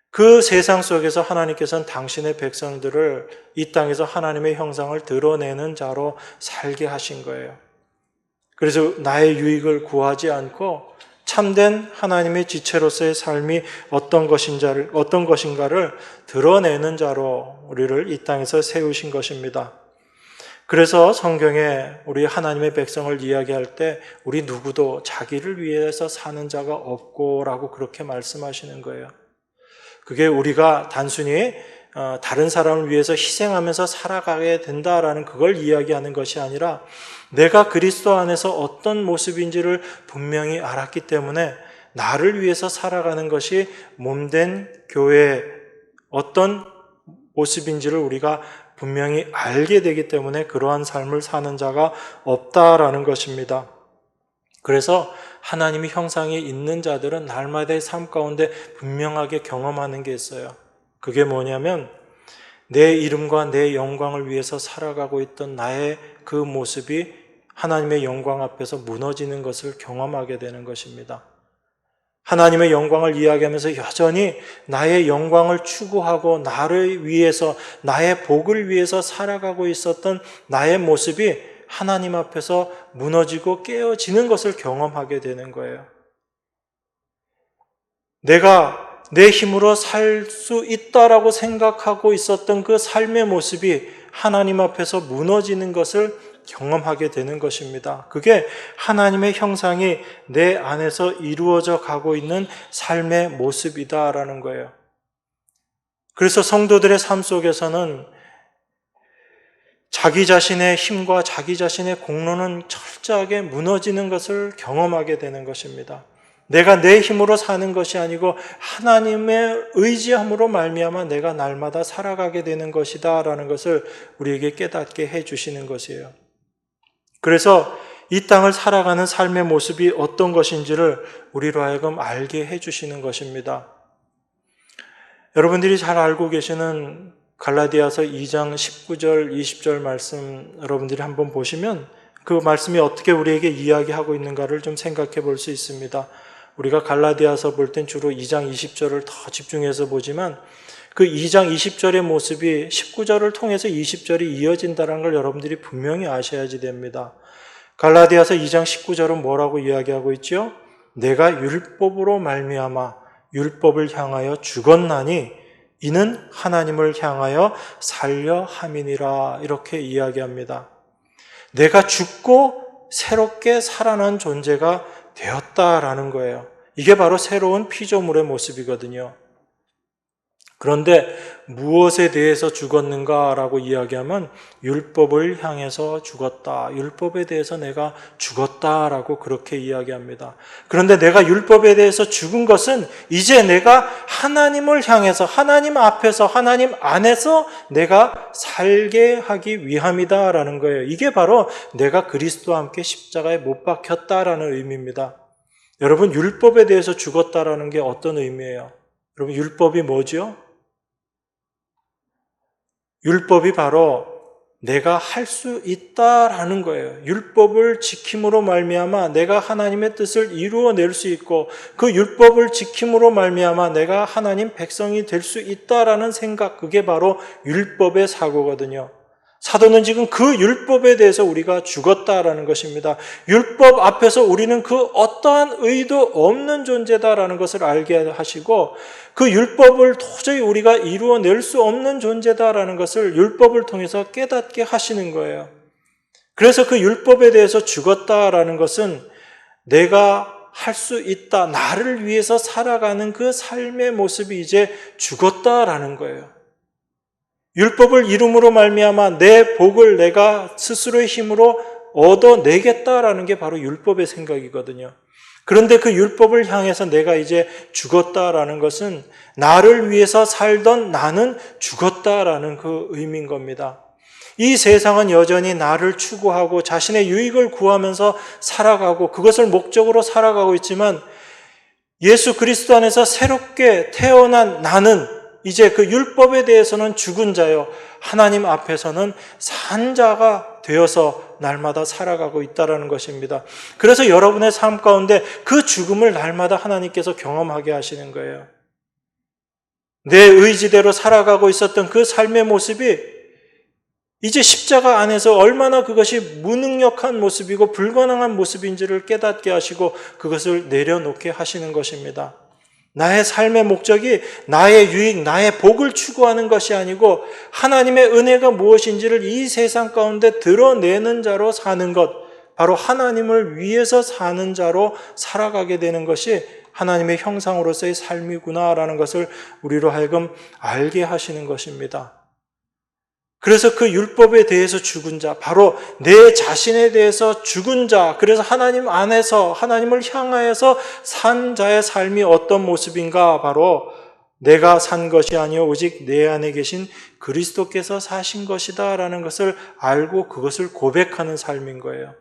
[SPEAKER 1] 그 세상 속에서 하나님께서는 당신의 백성들을 이 땅에서 하나님의 형상을 드러내는 자로 살게 하신 거예요. 그래서 나의 유익을 구하지 않고 참된 하나님의 지체로서의 삶이 어떤 것인가를 드러내는 자로 우리를 이 땅에서 세우신 것입니다. 그래서 성경에 우리 하나님의 백성을 이야기할 때 우리 누구도 자기를 위해서 사는 자가 없고라고 그렇게 말씀하시는 거예요. 그게 우리가 단순히 다른 사람을 위해서 희생하면서 살아가게 된다라는 그걸 이야기하는 것이 아니라 내가 그리스도 안에서 어떤 모습인지를 분명히 알았기 때문에 나를 위해서 살아가는 것이 몸된 교회의 어떤 모습인지를 우리가 분명히 알게 되기 때문에 그러한 삶을 사는 자가 없다라는 것입니다. 그래서 하나님의 형상이 있는 자들은 날마다의 삶 가운데 분명하게 경험하는 게 있어요. 그게 뭐냐면 내 이름과 내 영광을 위해서 살아가고 있던 나의 그 모습이 하나님의 영광 앞에서 무너지는 것을 경험하게 되는 것입니다. 하나님의 영광을 이야기하면서 여전히 나의 영광을 추구하고 나를 위해서, 나의 복을 위해서 살아가고 있었던 나의 모습이 하나님 앞에서 무너지고 깨어지는 것을 경험하게 되는 거예요. 내가 내 힘으로 살 수 있다라고 생각하고 있었던 그 삶의 모습이 하나님 앞에서 무너지는 것을 경험하게 되는 것입니다. 그게 하나님의 형상이 내 안에서 이루어져 가고 있는 삶의 모습이다라는 거예요. 그래서 성도들의 삶 속에서는 자기 자신의 힘과 자기 자신의 공로는 철저하게 무너지는 것을 경험하게 되는 것입니다. 내가 내 힘으로 사는 것이 아니고 하나님의 의지함으로 말미암아 내가 날마다 살아가게 되는 것이다라는 것을 우리에게 깨닫게 해주시는 것이에요. 그래서 이 땅을 살아가는 삶의 모습이 어떤 것인지를 우리로 하여금 알게 해주시는 것입니다. 여러분들이 잘 알고 계시는 갈라디아서 2장 19절, 20절 말씀 여러분들이 한번 보시면 그 말씀이 어떻게 우리에게 이야기하고 있는가를 좀 생각해 볼 수 있습니다. 우리가 갈라디아서 볼 땐 주로 2장 20절을 더 집중해서 보지만 그 2장 20절의 모습이 19절을 통해서 20절이 이어진다는 걸 여러분들이 분명히 아셔야지 됩니다. 갈라디아서 2장 19절은 뭐라고 이야기하고 있죠? 내가 율법으로 말미암아 율법을 향하여 죽었나니 이는 하나님을 향하여 살려 함이니라 이렇게 이야기합니다. 내가 죽고 새롭게 살아난 존재가 되었다라는 거예요. 이게 바로 새로운 피조물의 모습이거든요. 그런데 무엇에 대해서 죽었는가라고 이야기하면 율법을 향해서 죽었다. 율법에 대해서 내가 죽었다라고 그렇게 이야기합니다. 그런데 내가 율법에 대해서 죽은 것은 이제 내가 하나님을 향해서 하나님 앞에서 하나님 안에서 내가 살게 하기 위함이다라는 거예요. 이게 바로 내가 그리스도와 함께 십자가에 못 박혔다라는 의미입니다. 여러분, 율법에 대해서 죽었다라는 게 어떤 의미예요? 여러분, 율법이 뭐죠? 율법이 바로 내가 할 수 있다라는 거예요. 율법을 지킴으로 말미암아 내가 하나님의 뜻을 이루어낼 수 있고 그 율법을 지킴으로 말미암아 내가 하나님 백성이 될 수 있다라는 생각, 그게 바로 율법의 사고거든요. 사도는 지금 그 율법에 대해서 우리가 죽었다라는 것입니다. 율법 앞에서 우리는 그 어떠한 의도 없는 존재다라는 것을 알게 하시고 그 율법을 도저히 우리가 이루어낼 수 없는 존재다라는 것을 율법을 통해서 깨닫게 하시는 거예요. 그래서 그 율법에 대해서 죽었다라는 것은 내가 할 수 있다, 나를 위해서 살아가는 그 삶의 모습이 이제 죽었다라는 거예요. 율법을 이름으로 말미암아 내 복을 내가 스스로의 힘으로 얻어내겠다라는 게 바로 율법의 생각이거든요. 그런데 그 율법을 향해서 내가 이제 죽었다라는 것은 나를 위해서 살던 나는 죽었다라는 그 의미인 겁니다. 이 세상은 여전히 나를 추구하고 자신의 유익을 구하면서 살아가고 그것을 목적으로 살아가고 있지만 예수 그리스도 안에서 새롭게 태어난 나는 이제 그 율법에 대해서는 죽은 자요, 하나님 앞에서는 산 자가 되어서 날마다 살아가고 있다는 것입니다. 그래서 여러분의 삶 가운데 그 죽음을 날마다 하나님께서 경험하게 하시는 거예요. 내 의지대로 살아가고 있었던 그 삶의 모습이 이제 십자가 안에서 얼마나 그것이 무능력한 모습이고 불가능한 모습인지를 깨닫게 하시고 그것을 내려놓게 하시는 것입니다. 나의 삶의 목적이 나의 유익, 나의 복을 추구하는 것이 아니고 하나님의 은혜가 무엇인지를 이 세상 가운데 드러내는 자로 사는 것, 바로 하나님을 위해서 사는 자로 살아가게 되는 것이 하나님의 형상으로서의 삶이구나라는 것을 우리로 하여금 알게 하시는 것입니다. 그래서 그 율법에 대해서 죽은 자, 바로 내 자신에 대해서 죽은 자, 그래서 하나님 안에서 하나님을 향하여서 산 자의 삶이 어떤 모습인가? 바로 내가 산 것이 아니요 오직 내 안에 계신 그리스도께서 사신 것이다 라는 것을 알고 그것을 고백하는 삶인 거예요.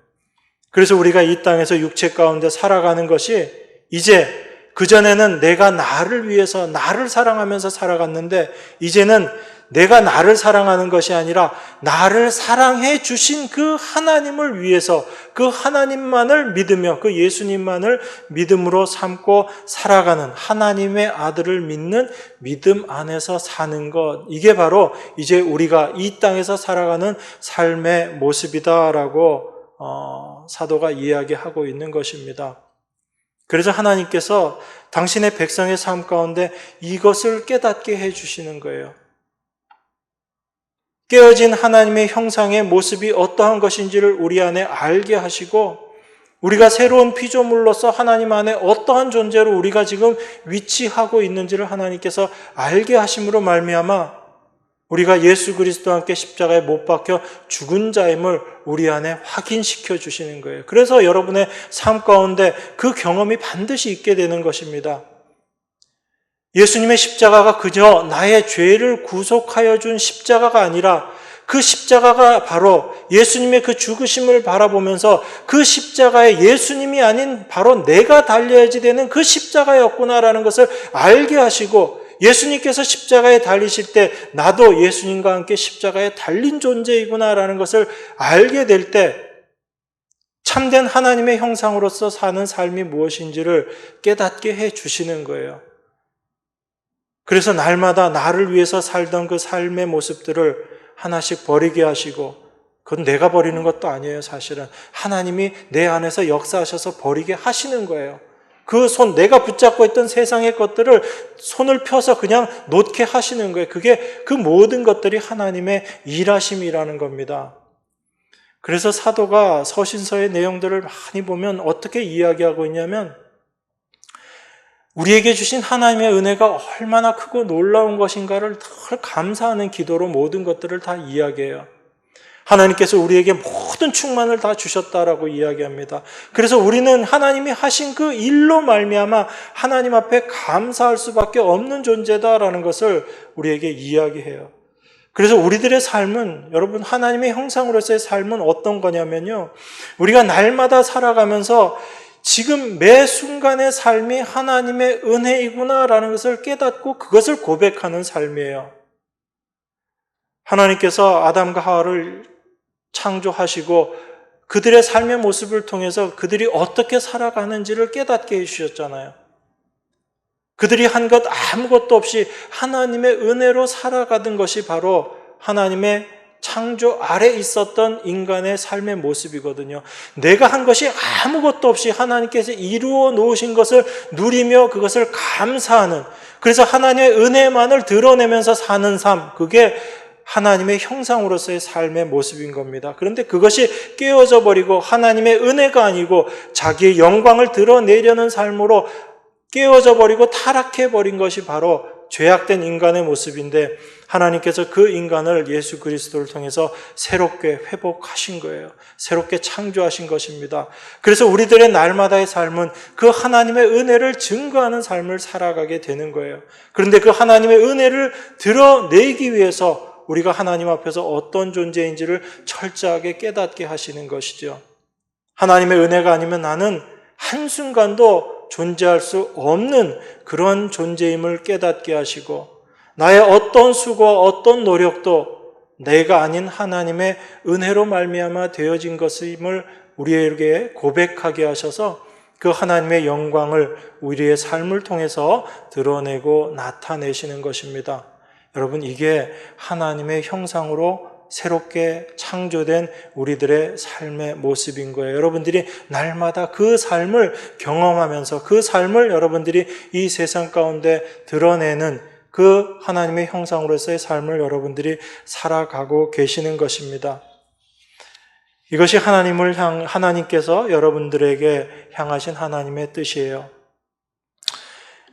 [SPEAKER 1] 그래서 우리가 이 땅에서 육체 가운데 살아가는 것이 이제 그전에는 내가 나를 위해서 나를 사랑하면서 살아갔는데 이제는 내가 나를 사랑하는 것이 아니라 나를 사랑해 주신 그 하나님을 위해서 그 하나님만을 믿으며 그 예수님만을 믿음으로 삼고 살아가는 하나님의 아들을 믿는 믿음 안에서 사는 것, 이게 바로 이제 우리가 이 땅에서 살아가는 삶의 모습이다라고 사도가 이야기하고 있는 것입니다. 그래서 하나님께서 당신의 백성의 삶 가운데 이것을 깨닫게 해주시는 거예요. 깨어진 하나님의 형상의 모습이 어떠한 것인지를 우리 안에 알게 하시고 우리가 새로운 피조물로서 하나님 안에 어떠한 존재로 우리가 지금 위치하고 있는지를 하나님께서 알게 하심으로 말미암아 우리가 예수 그리스도와 함께 십자가에 못 박혀 죽은 자임을 우리 안에 확인시켜 주시는 거예요. 그래서 여러분의 삶 가운데 그 경험이 반드시 있게 되는 것입니다. 예수님의 십자가가 그저 나의 죄를 구속하여 준 십자가가 아니라 그 십자가가 바로 예수님의 그 죽으심을 바라보면서 그 십자가에 예수님이 아닌 바로 내가 달려야지 되는 그 십자가였구나라는 것을 알게 하시고 예수님께서 십자가에 달리실 때 나도 예수님과 함께 십자가에 달린 존재이구나라는 것을 알게 될 때 참된 하나님의 형상으로서 사는 삶이 무엇인지를 깨닫게 해 주시는 거예요. 그래서 날마다 나를 위해서 살던 그 삶의 모습들을 하나씩 버리게 하시고 그건 내가 버리는 것도 아니에요. 사실은 하나님이 내 안에서 역사하셔서 버리게 하시는 거예요. 그 내가 붙잡고 있던 세상의 것들을 손을 펴서 그냥 놓게 하시는 거예요. 그게 그 모든 것들이 하나님의 일하심이라는 겁니다. 그래서 사도가 서신서의 내용들을 많이 보면 어떻게 이야기하고 있냐면 우리에게 주신 하나님의 은혜가 얼마나 크고 놀라운 것인가를 늘 감사하는 기도로 모든 것들을 다 이야기해요. 하나님께서 우리에게 모든 충만을 다 주셨다라고 이야기합니다. 그래서 우리는 하나님이 하신 그 일로 말미암아 하나님 앞에 감사할 수밖에 없는 존재다라는 것을 우리에게 이야기해요. 그래서 우리들의 삶은 여러분 하나님의 형상으로서의 삶은 어떤 거냐면요. 우리가 날마다 살아가면서 지금 매 순간의 삶이 하나님의 은혜이구나라는 것을 깨닫고 그것을 고백하는 삶이에요. 하나님께서 아담과 하와를 창조하시고 그들의 삶의 모습을 통해서 그들이 어떻게 살아가는지를 깨닫게 해주셨잖아요. 그들이 한 것 아무것도 없이 하나님의 은혜로 살아가던 것이 바로 하나님의 창조 아래 있었던 인간의 삶의 모습이거든요. 내가 한 것이 아무것도 없이 하나님께서 이루어 놓으신 것을 누리며 그것을 감사하는, 그래서 하나님의 은혜만을 드러내면서 사는 삶, 그게 하나님의 형상으로서의 삶의 모습인 겁니다. 그런데 그것이 깨어져 버리고 하나님의 은혜가 아니고 자기의 영광을 드러내려는 삶으로 깨어져 버리고 타락해 버린 것이 바로 죄악된 인간의 모습인데 하나님께서 그 인간을 예수 그리스도를 통해서 새롭게 회복하신 거예요. 새롭게 창조하신 것입니다. 그래서 우리들의 날마다의 삶은 그 하나님의 은혜를 증거하는 삶을 살아가게 되는 거예요. 그런데 그 하나님의 은혜를 드러내기 위해서 우리가 하나님 앞에서 어떤 존재인지를 철저하게 깨닫게 하시는 것이죠. 하나님의 은혜가 아니면 나는 한순간도 존재할 수 없는 그런 존재임을 깨닫게 하시고 나의 어떤 수고와 어떤 노력도 내가 아닌 하나님의 은혜로 말미암아 되어진 것임을 우리에게 고백하게 하셔서 그 하나님의 영광을 우리의 삶을 통해서 드러내고 나타내시는 것입니다. 여러분, 이게 하나님의 형상으로 새롭게 창조된 우리들의 삶의 모습인 거예요. 여러분들이 날마다 그 삶을 경험하면서 그 삶을 여러분들이 이 세상 가운데 드러내는 그 하나님의 형상으로서의 삶을 여러분들이 살아가고 계시는 것입니다. 이것이 하나님께서 여러분들에게 향하신 하나님의 뜻이에요.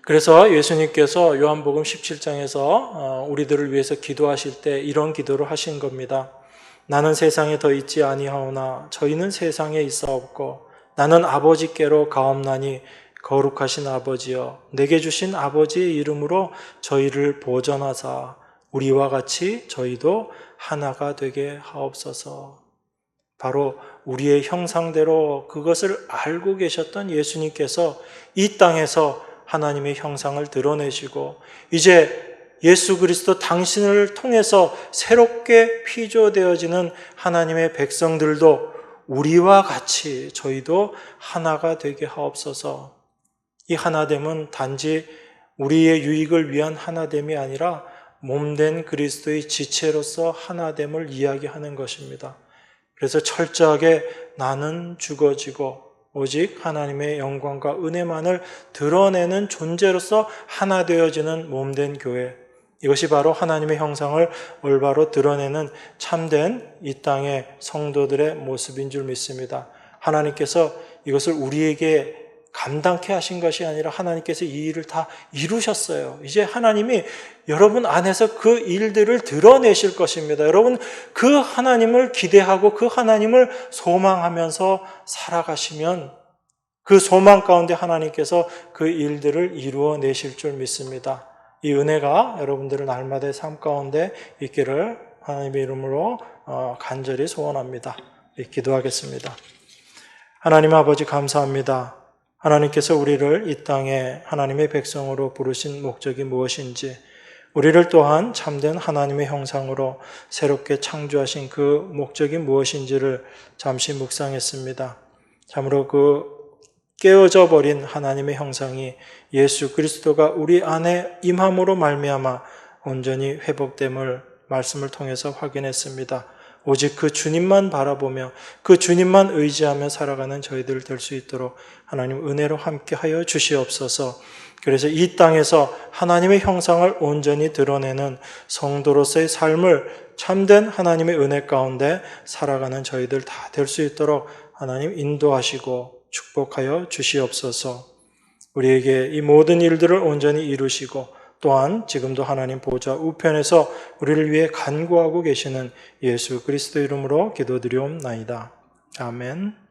[SPEAKER 1] 그래서 예수님께서 요한복음 17장에서 우리들을 위해서 기도하실 때 이런 기도를 하신 겁니다. 나는 세상에 더 있지 아니하오나 저희는 세상에 있사옵고 나는 아버지께로 가옵나니 거룩하신 아버지여 내게 주신 아버지의 이름으로 저희를 보전하사 우리와 같이 저희도 하나가 되게 하옵소서. 바로 우리의 형상대로 그것을 알고 계셨던 예수님께서 이 땅에서 하나님의 형상을 드러내시고 이제 예수 그리스도 당신을 통해서 새롭게 피조되어지는 하나님의 백성들도 우리와 같이 저희도 하나가 되게 하옵소서. 이 하나됨은 단지 우리의 유익을 위한 하나됨이 아니라 몸된 그리스도의 지체로서 하나됨을 이야기하는 것입니다. 그래서 철저하게 나는 죽어지고 오직 하나님의 영광과 은혜만을 드러내는 존재로서 하나 되어지는 몸된 교회, 이것이 바로 하나님의 형상을 올바로 드러내는 참된 이 땅의 성도들의 모습인 줄 믿습니다. 하나님께서 이것을 우리에게 감당케 하신 것이 아니라 하나님께서 이 일을 다 이루셨어요. 이제 하나님이 여러분 안에서 그 일들을 드러내실 것입니다. 여러분 그 하나님을 기대하고 그 하나님을 소망하면서 살아가시면 그 소망 가운데 하나님께서 그 일들을 이루어내실 줄 믿습니다. 이 은혜가 여러분들의 날마다의 삶 가운데 있기를 하나님의 이름으로 간절히 소원합니다. 기도하겠습니다. 하나님 아버지 감사합니다. 하나님께서 우리를 이 땅에 하나님의 백성으로 부르신 목적이 무엇인지, 우리를 또한 참된 하나님의 형상으로 새롭게 창조하신 그 목적이 무엇인지를 잠시 묵상했습니다. 참으로 그 깨어져 버린 하나님의 형상이 예수 그리스도가 우리 안에 임함으로 말미암아 온전히 회복됨을 말씀을 통해서 확인했습니다. 오직 그 주님만 바라보며 그 주님만 의지하며 살아가는 저희들 될 수 있도록 하나님 은혜로 함께하여 주시옵소서. 그래서 이 땅에서 하나님의 형상을 온전히 드러내는 성도로서의 삶을 참된 하나님의 은혜 가운데 살아가는 저희들 다 될 수 있도록 하나님 인도하시고 축복하여 주시옵소서. 우리에게 이 모든 일들을 온전히 이루시고 또한 지금도 하나님 보좌 우편에서 우리를 위해 간구하고 계시는 예수 그리스도 이름으로 기도드리옵나이다. 아멘.